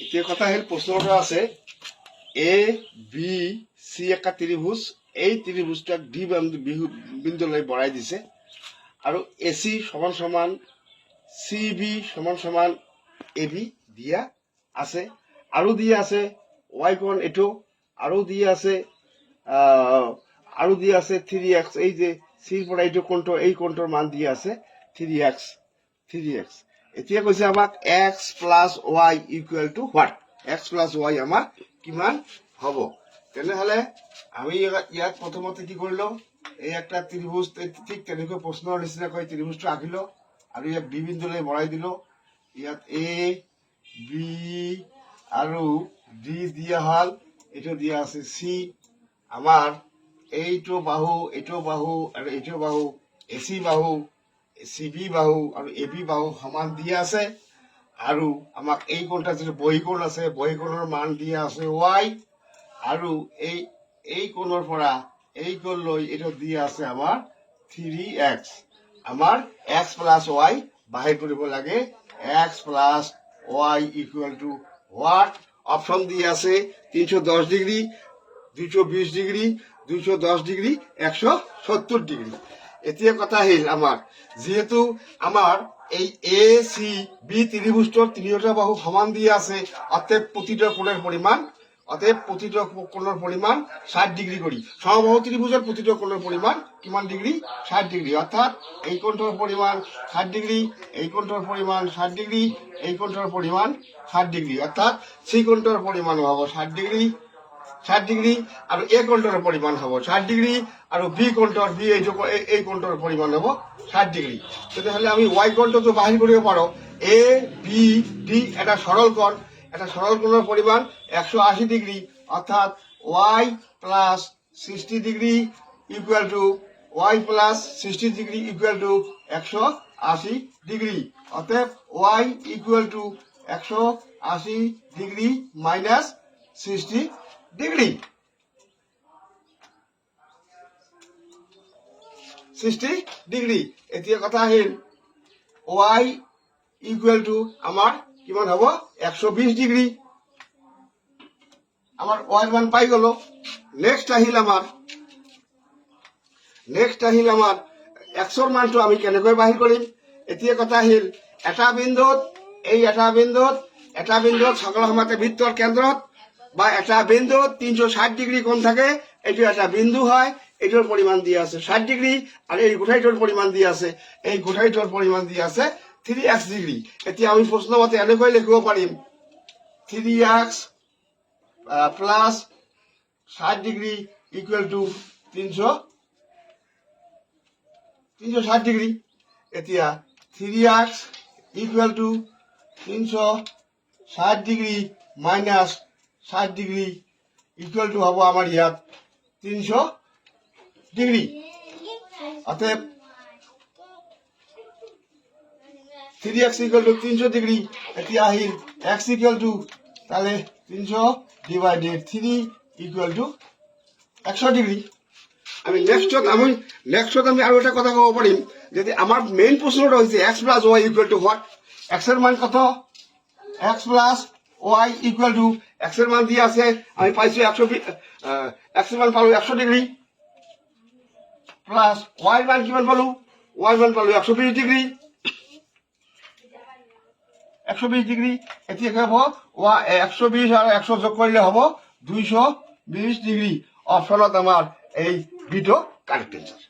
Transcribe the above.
এতিয়া কথা আহিল প্ৰশ্নটা আছে এ বি চি একটা ত্ৰিভুজ, এই ত্ৰিভুজটাক ডি বিন্দুলৈ বঢ়াই দিছে আৰু এ চি সমান সমান চি বি সমান সমান এ বি দিয়া আছে, আৰু দিয়া আছে ৱাই কোণ এইটো, আৰু দিয়া আছে 3x, এই যে চিৰ পৰা এইটো কোণটো, এই কোণটোৰ মান দিয়া আছে 3x। এতিয়া কৈছে আমাক x plus y equal to what, x plus y আমাৰ কিমান হ'ব। তেনেহলে আমি ইয়াত প্ৰথমতে কি কৰিলো, এই একটা ত্ৰিভুজ ঠিক তেনেকৈ প্ৰশ্নৰ নিচিনাকৈ ত্ৰিভুজটো আঁকিলো আৰু ইয়াক বি বিন্দুলৈ বঢ়াই দিলো। ইয়াত এ বি আৰু ডি দিয়া হল, এইটো দিয়া আছে চি। আমাৰ এইটো বাহু, এইটো বাহু আৰু এইটো বাহু, এচি বাহু, চি বি বাহু আৰু এ বি বাহু সমান দিয়া আছে, আৰু আমাক এই কোণটা যিটো বহিকোণ আছে, বহিকোণৰ মান দিয়া আছে ৱাই, আৰু এই কোণৰ পৰা এই কোণলৈ এইটো দিয়া আছে আমাৰ 3x। আমাৰ x প্লাছ ৱাই বাহিৰ কৰিব লাগে, x plus why equal to what. Option দিয়া আছে 310 ডিগ্ৰী, 220 ডিগ্ৰী, 210 ডিগ্ৰী, 170 ডিগ্ৰী। এতিয়া কথা আহিল আমাৰ, যেহেতু আমাৰ এই এ চি বি ত্ৰিভুজটোৰ তিনিওটা বাহু সমান দিয়া আছে, অতএব প্ৰতিটো কোণের পরিমাণ 60 ডিগ্রি করি। সমবাহু ত্রিভুজের প্রতিটা কোণের পরিমাণ কিমান ডিগ্রি, 60 ডিগ্রি। অর্থাৎ এই কোণটার পরিমাণ 60 ডিগ্রি, এই কোণটার পরিমাণ 60 ডিগ্রি, এই কোণটার পরিমাণ 60 ডিগ্রি। অর্থাৎ সি কোণটার পরিমাণ হব 60 ডিগ্রি, 60 ডিগ্রি, আর এ কোণটার পরিমাণ হব 60 ডিগ্রি, আর বি কোণটার এই কোণটার পরিমাণ হব 60 ডিগ্রি। তাহলে আমি ওয়াই কোণটা তো বাহির করিব পারো, এ বি ডি একটা সরল কোণ, একটা সরল কোণের পরিমাণ 180 ডিগ্রি, অর্থাৎ Y plus 60 degree equal to Y plus 60 degree equal to 180 degree. অতএব Y equal to 180 degree minus 60 degree, 60 degree. এতিয়া কথা আহিল ওয়াই ইকুয়াল টু আমার কিমান হব 120 ডিগ্রি। আমার ওয়াই মান পাই গেল। নেক্সট আহিল আমার এক্সৰ মানটো আমি কেনেকৈ বাহিৰ কৰিম। এতিয়া কথা আহিল এটা বিন্দুত সকলো সময়তে বৃত্তৰ কেন্দ্ৰত বা এটা বিন্দুত 360 ডিগ্রি কোণ থাকে, এইটো এটা বিন্দু হয়, এইটোৰ পৰিমাণ দিয়া আছে 60 ডিগ্রি, আর এই গোটাইটোৰ পৰিমাণ দিয়া আছে, 3x ডিগ্রি। এতিয়া আমি প্ৰশ্ন মতে এনেকৈ লিখিব পাৰিম 3x plus 60 degree equal two 360 degree. এতিয়া 3x equal to 360 degree minus 60 degree equal two হব আমার ইয়াত 300 ডিগ্রি। অতএব 3x ইকুয়াল টু 300 ডিগ্রি। এতিয়া আহিল x ইকুয়াল টু তাহলে 300 ডিভাইডেড 3 ইকুয়াল টু 100 ডিগ্রি। আমি নেক্সটত আমি আৰু এটা কথা ক'ব পাৰিম, যদি আমাৰ মেইন প্ৰশ্নটা হৈছে x plus y equal to what. x এর মান কত, x plus y equal to x এর মান দিয়ে আছে, আমি পাইছো 120, x এর মান পালো 100 ডিগ্রি, প্লাস y এর মান কিমান পালো, y এর মান পালো 120 ডিগ্রি, 120 ডিগ্রি। এতিয়া কি হব 120 আর 100 যোগ করলে হব 220 ডিগ্রি। অপশনত আমার এই বিটো কারেক্ট অ্যান্সার।